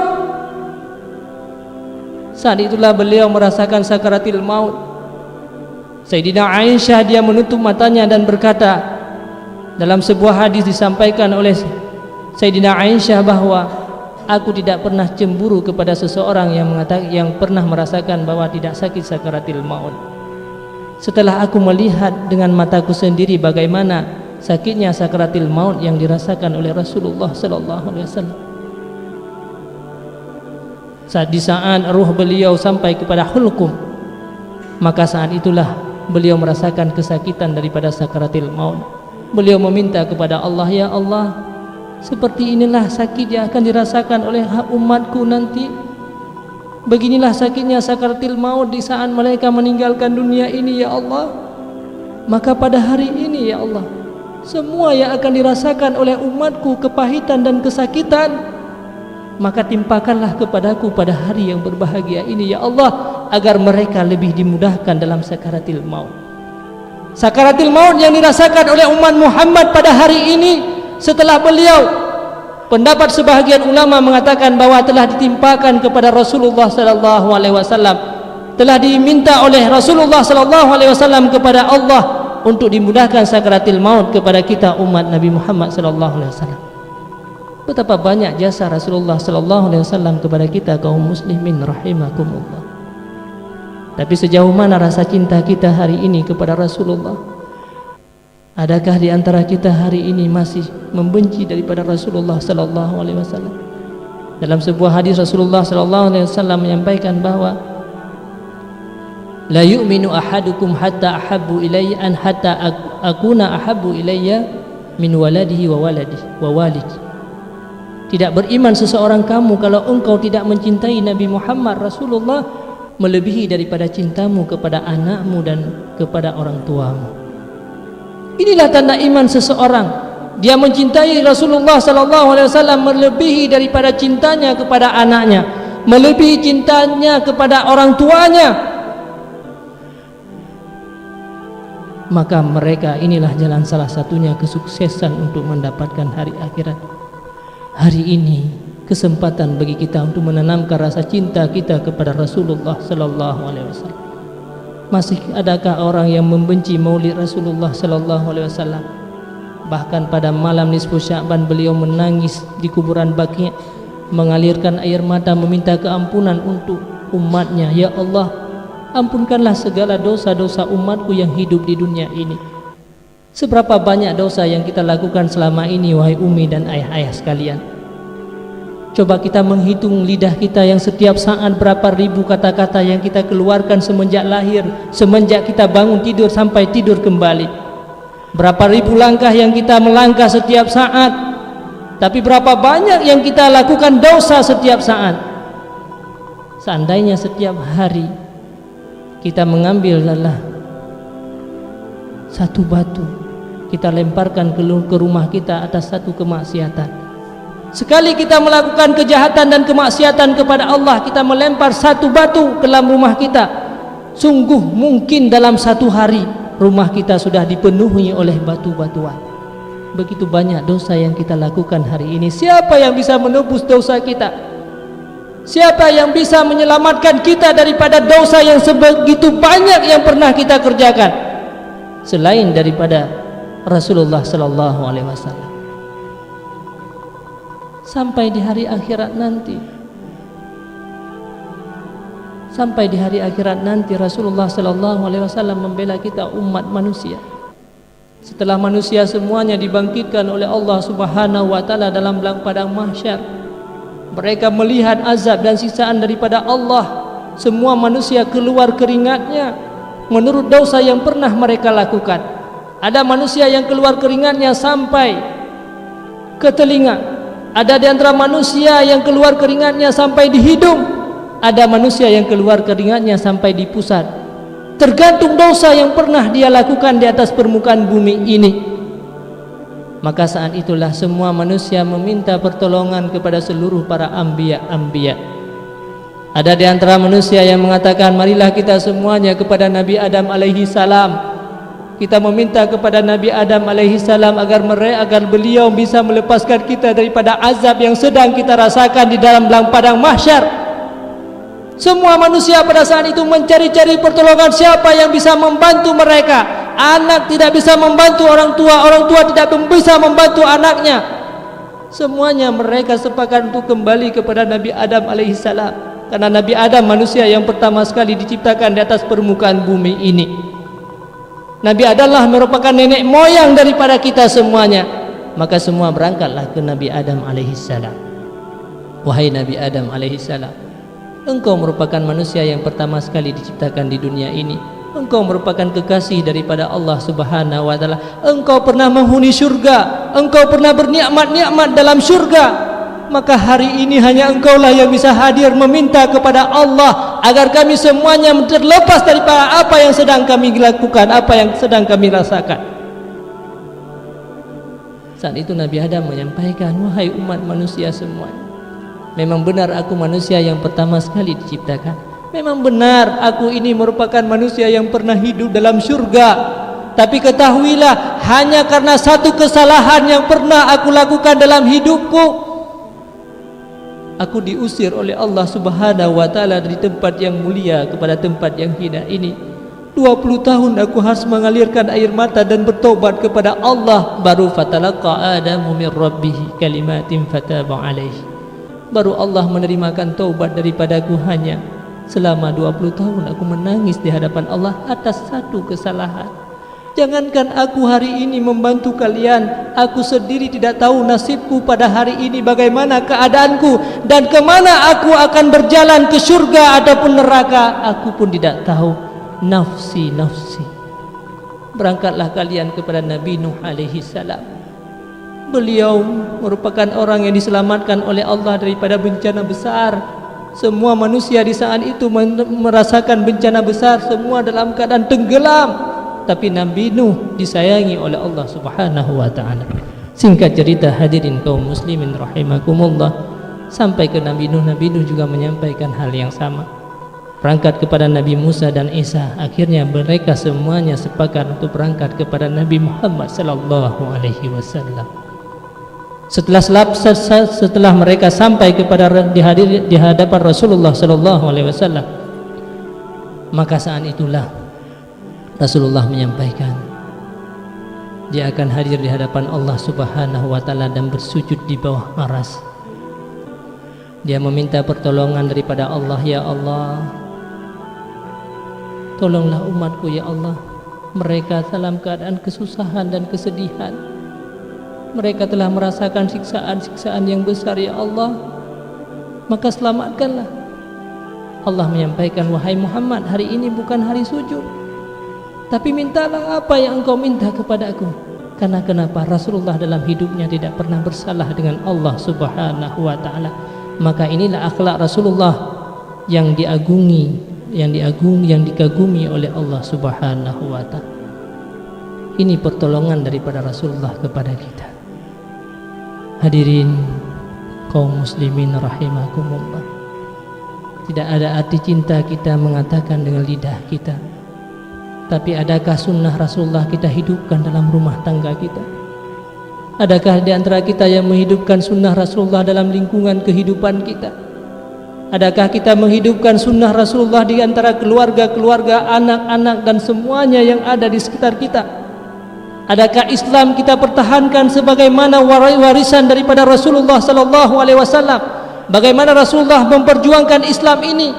saat itulah beliau merasakan sakaratil maut. Sayyidina Aisyah dia menutup matanya dan berkata, dalam sebuah hadis disampaikan oleh Sayyidina Aisyah bahwa aku tidak pernah cemburu kepada seseorang yang pernah merasakan bahwa tidak sakit sakaratil maut. Setelah aku melihat dengan mataku sendiri bagaimana sakitnya sakaratil maut yang dirasakan oleh Rasulullah sallallahu alaihi wasallam. Di saat ruh beliau sampai kepada hulqum, maka saat itulah beliau merasakan kesakitan daripada sakaratil maut. Beliau meminta kepada Allah, ya Allah, seperti inilah sakit yang akan dirasakan oleh umatku nanti. Beginilah sakitnya sakaratil maut di saat mereka meninggalkan dunia ini, ya Allah. Maka pada hari ini, ya Allah, semua yang akan dirasakan oleh umatku kepahitan dan kesakitan, maka timpakanlah kepadaku pada hari yang berbahagia ini, ya Allah, agar mereka lebih dimudahkan dalam sakaratil maut. Sakaratil maut yang dirasakan oleh umat Muhammad pada hari ini, setelah beliau, pendapat sebahagian ulama mengatakan bahwa telah ditimpakan kepada Rasulullah sallallahu alaihi wasallam, telah diminta oleh Rasulullah sallallahu alaihi wasallam kepada Allah untuk dimudahkan sakaratil maut kepada kita umat Nabi Muhammad sallallahu alaihi wasallam. Betapa banyak jasa Rasulullah sallallahu alaihi wasallam kepada kita kaum muslimin rahimakumullah. Tapi sejauh mana rasa cinta kita hari ini kepada Rasulullah? Adakah di antara kita hari ini masih membenci daripada Rasulullah sallallahu alaihi wasallam? Dalam sebuah hadis Rasulullah sallallahu alaihi wasallam menyampaikan bahwa la yu'minu ahadukum hatta ahabbu ilayya an hatta akuna ahabbu ilayya min waladihi wa walidi. Tidak beriman seseorang kamu kalau engkau tidak mencintai Nabi Muhammad Rasulullah melebihi daripada cintamu kepada anakmu dan kepada orang tuamu. Inilah tanda iman seseorang. Dia mencintai Rasulullah sallallahu alaihi wasallam melebihi daripada cintanya kepada anaknya, melebihi cintanya kepada orang tuanya. Maka mereka inilah jalan salah satunya kesuksesan untuk mendapatkan hari akhirat. Hari ini kesempatan bagi kita untuk menanamkan rasa cinta kita kepada Rasulullah sallallahu alaihi wasallam. Masih adakah orang yang membenci maulid Rasulullah sallallahu alaihi wasallam? Bahkan pada malam nisfu Sya'ban beliau menangis di kuburan Baqi', mengalirkan air mata meminta keampunan untuk umatnya. Ya Allah, ampunkanlah segala dosa-dosa umatku yang hidup di dunia ini. Seberapa banyak dosa yang kita lakukan selama ini, wahai umi dan ayah-ayah sekalian? Coba kita menghitung lidah kita yang setiap saat berapa ribu kata-kata yang kita keluarkan semenjak lahir, semenjak kita bangun tidur sampai tidur kembali. Berapa ribu langkah yang kita melangkah setiap saat, tapi berapa banyak yang kita lakukan dosa setiap saat. Seandainya setiap hari kita mengambil adalah satu batu, kita lemparkan ke rumah kita atas satu kemaksiatan. Sekali kita melakukan kejahatan dan kemaksiatan kepada Allah, kita melempar satu batu ke dalam rumah kita, sungguh mungkin dalam satu hari rumah kita sudah dipenuhi oleh batu-batuan. Begitu banyak dosa yang kita lakukan hari ini. Siapa yang bisa menebus dosa kita? Siapa yang bisa menyelamatkan kita daripada dosa yang sebegitu banyak yang pernah kita kerjakan selain daripada Rasulullah sallallahu alaihi wasallam? Sampai di hari akhirat nanti, sampai di hari akhirat nanti Rasulullah sallallahu alaihi wasallam membela kita umat manusia. Setelah manusia semuanya dibangkitkan oleh Allah Subhanahu wa taala dalam padang mahsyar, mereka melihat azab dan siksaan daripada Allah. Semua manusia keluar keringatnya menurut dosa yang pernah mereka lakukan. Ada manusia yang keluar keringatnya sampai ke telinga, ada di antara manusia yang keluar keringatnya sampai di hidung, ada manusia yang keluar keringatnya sampai di pusat, tergantung dosa yang pernah dia lakukan di atas permukaan bumi ini. Maka saat itulah semua manusia meminta pertolongan kepada seluruh para anbiya. Ada di antara manusia yang mengatakan, marilah kita semuanya kepada Nabi Adam alaihi salam. Kita meminta kepada Nabi Adam alaihi salam agar beliau bisa melepaskan kita daripada azab yang sedang kita rasakan di dalam padang mahsyar. Semua manusia pada saat itu mencari-cari pertolongan siapa yang bisa membantu mereka. Anak tidak bisa membantu orang tua tidak bisa membantu anaknya. Semuanya mereka sepakat untuk kembali kepada Nabi Adam alaihi salam, karena Nabi Adam manusia yang pertama sekali diciptakan di atas permukaan bumi ini. Nabi adalah merupakan nenek moyang daripada kita semuanya. Maka semua berangkatlah ke Nabi Adam alaihi salam. Wahai Nabi Adam alaihi salam, engkau merupakan manusia yang pertama sekali diciptakan di dunia ini. Engkau merupakan kekasih daripada Allah Subhanahu wa taala. Engkau pernah menghuni syurga, engkau pernah bernikmat-nikmat dalam syurga. Maka hari ini hanya engkaulah yang bisa hadir meminta kepada Allah agar kami semuanya terlepas daripada apa yang sedang kami lakukan, apa yang sedang kami rasakan. Saat itu Nabi Adam menyampaikan, wahai umat manusia semuanya, memang benar aku manusia yang pertama sekali diciptakan. Memang benar aku ini merupakan manusia yang pernah hidup dalam syurga. Tapi ketahuilah, hanya karena satu kesalahan yang pernah aku lakukan dalam hidupku, aku diusir oleh Allah Subhanahu wa taala dari tempat yang mulia kepada tempat yang hina ini. 20 tahun aku harus mengalirkan air mata dan bertobat kepada Allah. Baru fatalaqa Adamu min rabbih kalimatin fataba alaihi. Baru Allah menerimakan taubat daripadaku. Hanya selama 20 tahun aku menangis di hadapan Allah atas satu kesalahan. Jangankan aku hari ini membantu kalian, aku sendiri tidak tahu nasibku pada hari ini, bagaimana keadaanku dan kemana aku akan berjalan, ke syurga ataupun neraka, aku pun tidak tahu. Nafsi, nafsi. Berangkatlah kalian kepada Nabi Nuh alaihi salam. Beliau merupakan orang yang diselamatkan oleh Allah daripada bencana besar. Semua manusia di saat itu merasakan bencana besar, semua dalam keadaan tenggelam. Tapi Nabi Nuh disayangi oleh Allah Subhanahu wa taala. Singkat cerita hadirin kaum muslimin rahimakumullah, sampai ke Nabi Nuh juga menyampaikan hal yang sama. Berangkat kepada Nabi Musa dan Isa, akhirnya mereka semuanya sepakat untuk berangkat kepada Nabi Muhammad sallallahu alaihi wasallam. Setelah mereka sampai kepada di hadapan Rasulullah sallallahu alaihi wasallam, maka saat itulah Rasulullah menyampaikan dia akan hadir di hadapan Allah Subhanahu wa taala dan bersujud di bawah aras. Dia meminta pertolongan daripada Allah, ya Allah, tolonglah umatku ya Allah. Mereka dalam keadaan kesusahan dan kesedihan. Mereka telah merasakan siksaan-siksaan yang besar ya Allah. Maka selamatkanlah. Allah menyampaikan, wahai Muhammad, hari ini bukan hari sujud, tapi mintalah apa yang engkau minta kepadaku. Karena kenapa? Rasulullah dalam hidupnya tidak pernah bersalah dengan Allah Subhanahu wa taala. Maka inilah akhlak Rasulullah yang diagungi, yang dikagumi oleh Allah Subhanahu wa taala. Ini pertolongan daripada Rasulullah kepada kita. Hadirin kaum muslimin rahimakumullah. Tidak ada arti cinta kita mengatakan dengan lidah kita, tapi adakah sunnah Rasulullah kita hidupkan dalam rumah tangga kita? Adakah di antara kita yang menghidupkan sunnah Rasulullah dalam lingkungan kehidupan kita? Adakah kita menghidupkan sunnah Rasulullah di antara keluarga-keluarga, anak-anak dan semuanya yang ada di sekitar kita? Adakah Islam kita pertahankan sebagaimana warisan daripada Rasulullah sallallahu alaihi wasallam? Bagaimana Rasulullah memperjuangkan Islam ini?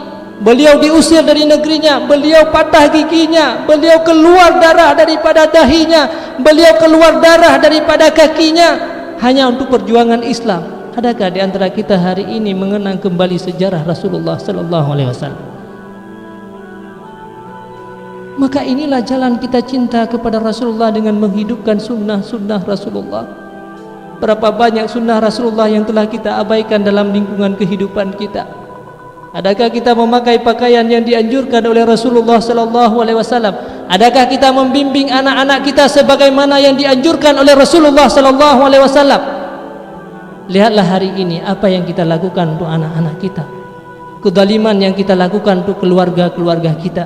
beliau diusir dari negerinya, beliau patah giginya, beliau keluar darah daripada dahinya, beliau keluar darah daripada kakinya hanya untuk perjuangan Islam. Adakah di antara kita hari ini mengenang kembali sejarah Rasulullah sallallahu alaihi wasallam? Maka inilah jalan kita cinta kepada Rasulullah dengan menghidupkan sunnah-sunnah Rasulullah. Berapa banyak sunnah Rasulullah yang telah kita abaikan dalam lingkungan kehidupan kita? Adakah kita memakai pakaian yang dianjurkan oleh Rasulullah sallallahu alaihi wasallam? Adakah kita membimbing anak-anak kita sebagaimana yang dianjurkan oleh Rasulullah sallallahu alaihi wasallam? Lihatlah hari ini apa yang kita lakukan untuk anak-anak kita. Kezaliman yang kita lakukan untuk keluarga-keluarga kita.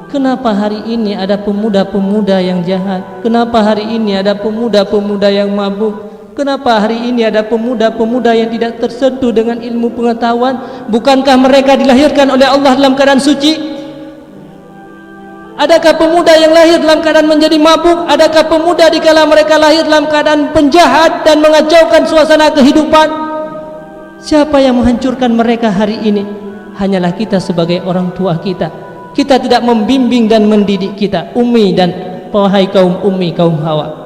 Kenapa hari ini ada pemuda-pemuda yang jahat? Kenapa hari ini ada pemuda-pemuda yang mabuk? Kenapa hari ini ada pemuda-pemuda yang tidak tersentuh dengan ilmu pengetahuan? Bukankah mereka dilahirkan oleh Allah dalam keadaan suci? Adakah pemuda yang lahir dalam keadaan menjadi mabuk? Adakah pemuda dikala mereka lahir dalam keadaan penjahat dan mengacaukan suasana kehidupan? Siapa yang menghancurkan mereka hari ini? Hanyalah kita sebagai orang tua kita. Kita tidak membimbing dan mendidik kita. Ummi dan wahai kaum ummi, kaum Hawa.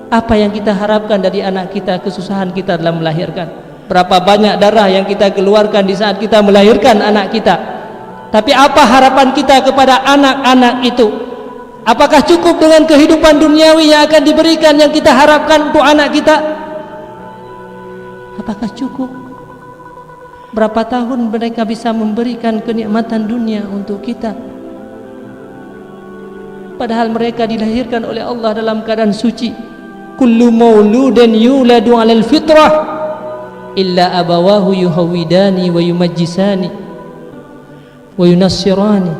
Apa yang kita harapkan dari anak kita, kesusahan kita dalam melahirkan? Berapa banyak darah yang kita keluarkan di saat kita melahirkan anak kita? Tapi apa harapan kita kepada anak-anak itu? Apakah cukup dengan kehidupan duniawi yang akan diberikan yang kita harapkan untuk anak kita? Apakah cukup? Berapa tahun mereka bisa memberikan kenikmatan dunia untuk kita? Padahal mereka dilahirkan oleh Allah dalam keadaan suci. Kullu mauludin yuladu 'alal fitrah illa abawahu yuhawidani wa yumajjisani wa yunassirani.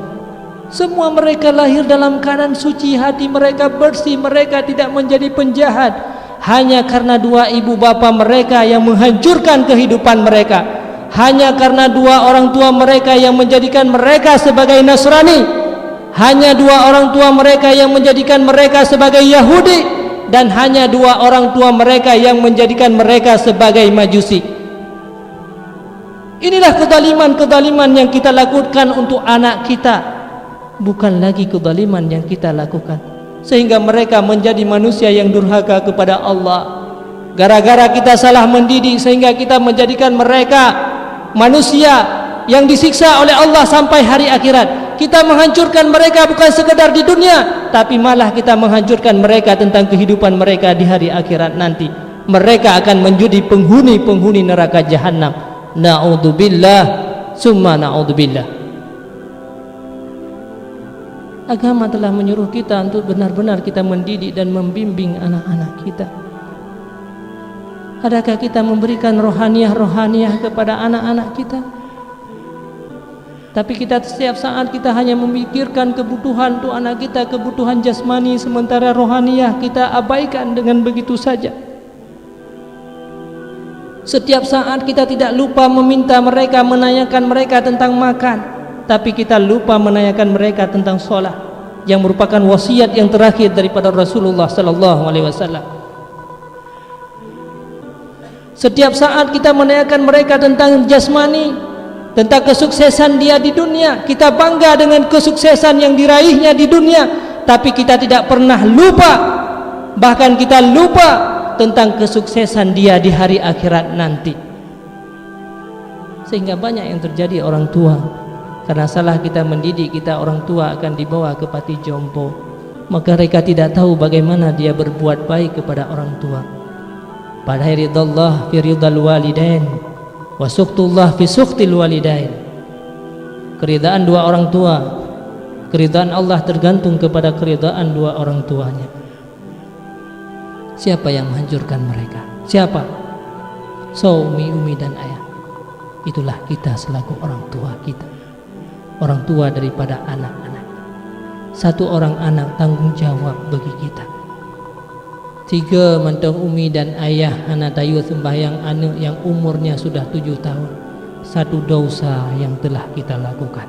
Semua mereka lahir dalam keadaan suci, hati mereka bersih, mereka tidak menjadi penjahat hanya karena dua ibu bapa mereka yang menghancurkan kehidupan mereka, hanya karena dua orang tua mereka yang menjadikan mereka sebagai Nasrani, hanya dua orang tua mereka yang menjadikan mereka sebagai Yahudi, dan hanya dua orang tua mereka yang menjadikan mereka sebagai Majusi. Inilah kezaliman-kezaliman yang kita lakukan untuk anak kita, bukan lagi kezaliman yang kita lakukan sehingga mereka menjadi manusia yang durhaka kepada Allah. Gara-gara kita salah mendidik sehingga kita menjadikan mereka manusia yang disiksa oleh Allah sampai hari akhirat. Kita menghancurkan mereka bukan sekedar di dunia, tapi malah kita menghancurkan mereka tentang kehidupan mereka di hari akhirat nanti. Mereka akan menjadi penghuni-penghuni neraka jahanam. Na'udzubillah, summa na'udzubillah. Agama telah menyuruh kita untuk benar-benar kita mendidik dan membimbing anak-anak kita. Adakah kita memberikan rohaniah-rohaniah kepada anak-anak kita? Tapi kita setiap saat kita hanya memikirkan kebutuhan untuk anak kita, kebutuhan jasmani, sementara rohaniah kita abaikan dengan begitu saja. Setiap saat kita tidak lupa meminta mereka, menanyakan mereka tentang makan, tapi kita lupa menanyakan mereka tentang sholat yang merupakan wasiat yang terakhir daripada Rasulullah sallallahu alaihi wasallam. Setiap saat kita menanyakan mereka tentang jasmani, tentang kesuksesan dia di dunia. Kita bangga dengan kesuksesan yang diraihnya di dunia, tapi kita tidak pernah lupa, bahkan kita lupa tentang kesuksesan dia di hari akhirat nanti. Sehingga banyak yang terjadi orang tua karena salah kita mendidik, kita orang tua akan dibawa ke panti jompo. Maka mereka tidak tahu bagaimana dia berbuat baik kepada orang tua. Padahal ridallah fi ridal walidain wa suqtullah fi suqtil walidain. Keridaan dua orang tua, keridaan Allah tergantung kepada keridaan dua orang tuanya. Siapa yang menghancurkan mereka? Siapa? Suami, umi dan ayah. Itulah kita selaku orang tua kita, orang tua daripada anak-anak. Satu orang anak tanggung jawab bagi kita. Tiga mentang umi dan ayah anak tayu sembahyang anak yang umurnya sudah 7 tahun. Satu dosa yang telah kita lakukan.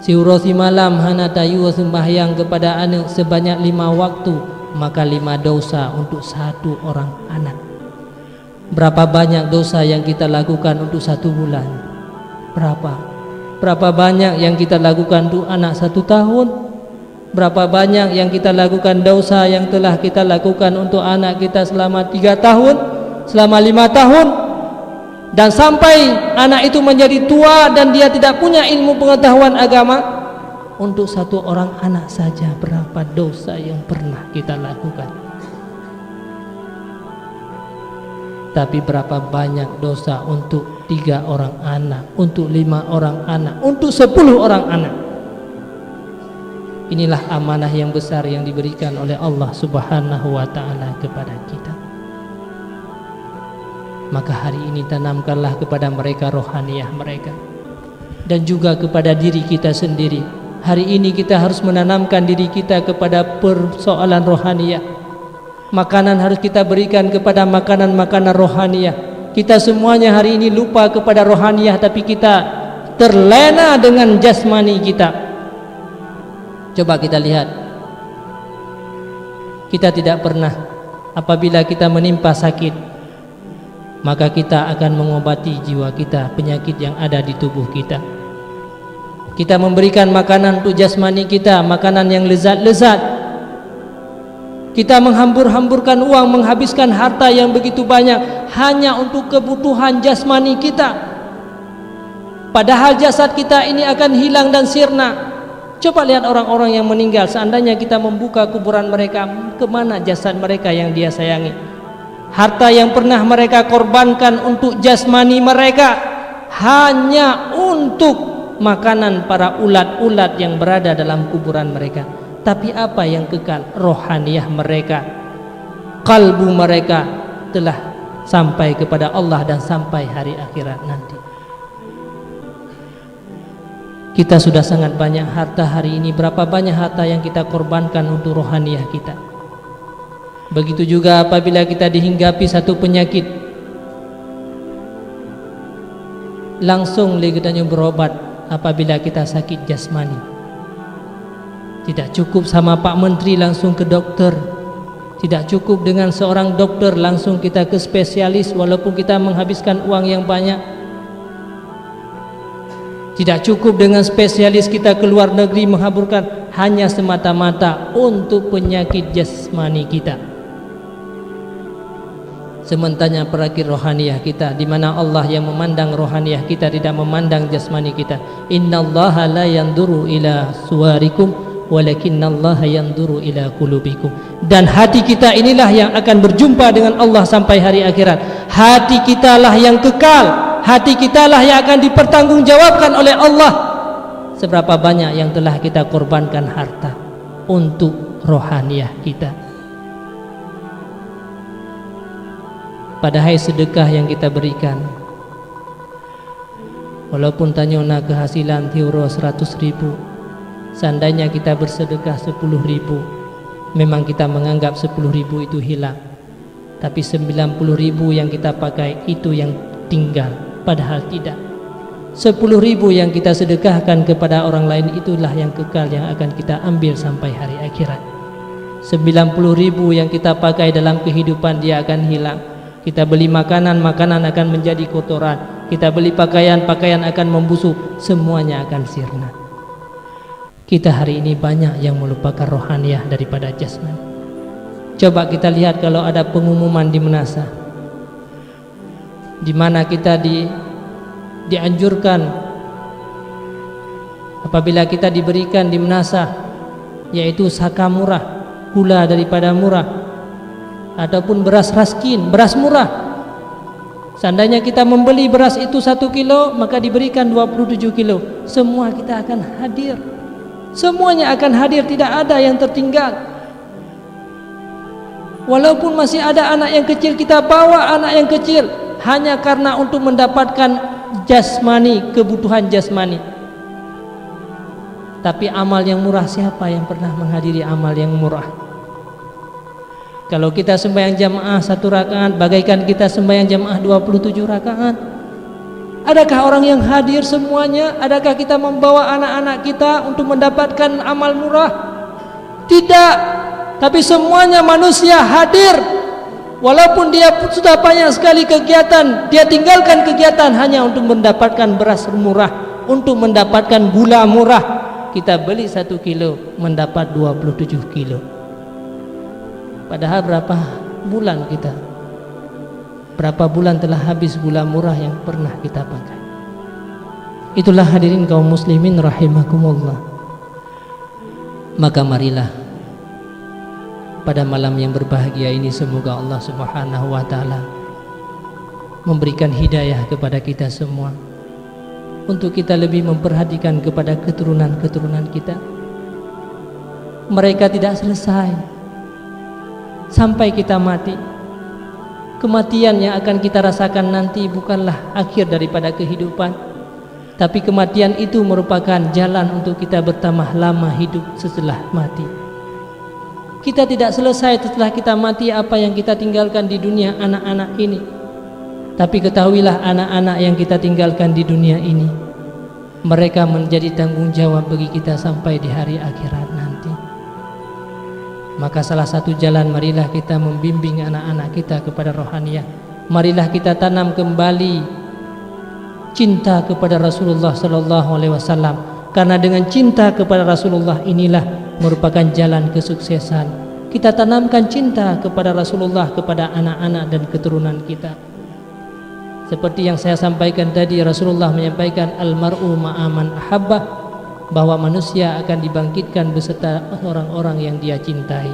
Siurasi malam anak tayu sembahyang kepada anak sebanyak 5 waktu, maka 5 dosa untuk satu orang anak. Berapa banyak dosa yang kita lakukan untuk 1 bulan? Berapa banyak yang kita lakukan untuk anak 1 tahun? Berapa banyak yang kita lakukan dosa yang telah kita lakukan untuk anak kita selama 3 tahun, selama 5 tahun, dan sampai anak itu menjadi tua dan dia tidak punya ilmu pengetahuan agama. Untuk 1 orang anak saja berapa dosa yang pernah kita lakukan. Tapi berapa banyak dosa untuk 3 orang anak, untuk 5 orang anak, untuk 10 orang anak. Inilah amanah yang besar yang diberikan oleh Allah Subhanahu wa ta'ala kepada kita. Maka hari ini tanamkanlah kepada mereka rohaniyah mereka, dan juga kepada diri kita sendiri. Hari ini kita harus menanamkan diri kita kepada persoalan rohaniyah. Makanan harus kita berikan kepada makanan-makanan rohaniyah. Kita semuanya hari ini lupa kepada rohaniyah, tapi kita terlena dengan jasmani kita. Coba kita lihat, kita tidak pernah, apabila kita menimpa sakit, maka kita akan mengobati jiwa kita, penyakit yang ada di tubuh kita. Kita memberikan makanan untuk jasmani kita, makanan yang lezat-lezat. Kita menghambur-hamburkan uang, menghabiskan harta yang begitu banyak hanya untuk kebutuhan jasmani kita. Padahal jasad kita ini akan hilang dan sirna. Coba lihat orang-orang yang meninggal, seandainya kita membuka kuburan mereka, kemana jasad mereka yang dia sayangi? Harta yang pernah mereka korbankan untuk jasmani mereka hanya untuk makanan para ulat-ulat yang berada dalam kuburan mereka. Tapi apa yang kekal? Rohaniyah mereka, kalbu mereka telah sampai kepada Allah dan sampai hari akhirat nanti. Kita sudah sangat banyak harta hari ini. Berapa banyak harta yang kita korbankan untuk rohaniyah kita? Begitu juga apabila kita dihinggapi satu penyakit, langsung kita berobat. Apabila kita sakit jasmani, tidak cukup sama Pak Menteri langsung ke dokter, tidak cukup dengan seorang dokter langsung kita ke spesialis walaupun kita menghabiskan uang yang banyak. Tidak cukup dengan spesialis kita ke luar negeri menghaburkan hanya semata-mata untuk penyakit jasmani kita. Sementara perakir rohaniyah kita, di mana Allah yang memandang rohaniyah kita, tidak memandang jasmani kita. Innallaha la yanduru ila suwarikum walakinnallaha yanduru ila qulubikum. Dan hati kita inilah yang akan berjumpa dengan Allah sampai hari akhirat. Hati kita lah yang kekal, hati kita lah yang akan dipertanggungjawabkan oleh Allah. Seberapa banyak yang telah kita korbankan harta untuk rohaniyah kita. Padahal sedekah yang kita berikan, walaupun tanyona kehasilan tiuro 100.000, seandainya kita bersedekah 10.000, memang kita menganggap 10.000 itu hilang, tapi 90.000 yang kita pakai itu yang tinggal. Padahal tidak. 10.000 yang kita sedekahkan kepada orang lain itulah yang kekal, yang akan kita ambil sampai hari akhirat. 90.000 yang kita pakai dalam kehidupan dia akan hilang. Kita beli makanan, makanan akan menjadi kotoran. Kita beli pakaian, pakaian akan membusuk. Semuanya akan sirna. Kita hari ini banyak yang melupakan rohaniyah daripada jasmani. Coba kita lihat kalau ada pengumuman di Menasa, di mana kita dianjurkan apabila kita diberikan di Menasa, yaitu saka murah, gula daripada murah, ataupun beras raskin, beras murah. Seandainya kita membeli beras itu 1 kilo, maka diberikan 27 kilo. Semua kita akan hadir. Semuanya akan hadir, tidak ada yang tertinggal. Walaupun masih ada anak yang kecil, kita bawa anak yang kecil hanya karena untuk mendapatkan jasmani, kebutuhan jasmani. Tapi amal yang murah, siapa yang pernah menghadiri amal yang murah? Kalau kita sembahyang jamaah 1 rakaat, bagaikan kita sembahyang jamaah 27 rakaat. Adakah orang yang hadir semuanya? Adakah kita membawa anak-anak kita untuk mendapatkan amal murah? Tidak. Tapi semuanya manusia hadir Walaupun dia sudah banyak sekali kegiatan, dia tinggalkan kegiatan hanya untuk mendapatkan beras murah, untuk mendapatkan gula murah. Kita beli 1 kilo mendapat 27 kilo. Padahal berapa bulan kita, berapa bulan telah habis gula murah yang pernah kita pakai. Itulah hadirin kaum muslimin rahimakumullah. Maka marilah pada malam yang berbahagia ini, semoga Allah Subhanahu wa taala memberikan hidayah kepada kita semua untuk kita lebih memperhatikan kepada keturunan-keturunan kita. Mereka tidak selesai sampai kita mati. Kematian yang akan kita rasakan nanti bukanlah akhir daripada kehidupan, tapi kematian itu merupakan jalan untuk kita bertambah lama hidup setelah mati. Kita tidak selesai setelah kita mati apa yang kita tinggalkan di dunia anak-anak ini. Tapi ketahuilah anak-anak yang kita tinggalkan di dunia ini, mereka menjadi tanggung jawab bagi kita sampai di hari akhirat nanti. Maka salah satu jalan, marilah kita membimbing anak-anak kita kepada rohaniyah. Marilah kita tanam kembali cinta kepada Rasulullah sallallahu alaihi wasallam. Karena dengan cinta kepada Rasulullah inilah merupakan jalan kesuksesan. Kita tanamkan cinta kepada Rasulullah kepada anak-anak dan keturunan kita. Seperti yang saya sampaikan tadi, Rasulullah menyampaikan almar'u ma'aman ahabbah, bahwa manusia akan dibangkitkan beserta orang-orang yang dia cintai.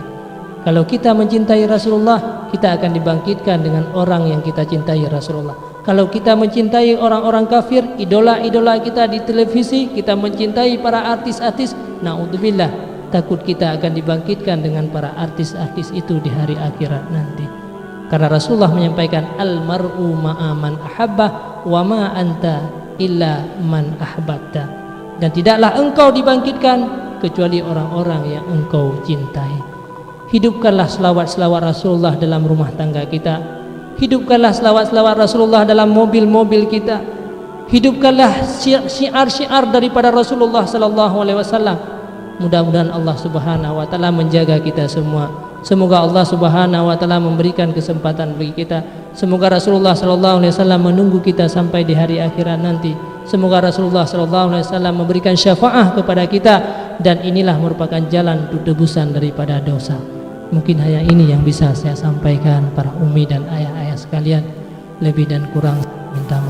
Kalau kita mencintai Rasulullah, kita akan dibangkitkan dengan orang yang kita cintai Rasulullah. Kalau kita mencintai orang-orang kafir, idola-idola kita di televisi, kita mencintai para artis-artis, na'udzubillah, takut kita akan dibangkitkan dengan para artis-artis itu di hari akhirat nanti. Karena Rasulullah menyampaikan almar'u ma'aman ahabbah wa ma anta illa man ahbabta, dan tidaklah engkau dibangkitkan kecuali orang-orang yang engkau cintai. Hidupkanlah selawat-selawat Rasulullah dalam rumah tangga kita. Hidupkanlah selawat-selawat Rasulullah dalam mobil-mobil kita. Hidupkanlah syiar-syiar daripada Rasulullah sallallahu alaihi wasallam. Mudah-mudahan Allah Subhanahu wa taala menjaga kita semua. Semoga Allah Subhanahu wa taala memberikan kesempatan bagi kita. Semoga Rasulullah sallallahu alaihi wasallam menunggu kita sampai di hari akhirat nanti. Semoga Rasulullah sallallahu alaihi wasallam memberikan syafaat kepada kita, dan inilah merupakan jalan untuk tebusan daripada dosa. Mungkin hanya ini yang bisa saya sampaikan para umi dan ayah-ayah sekalian. Lebih dan kurang minta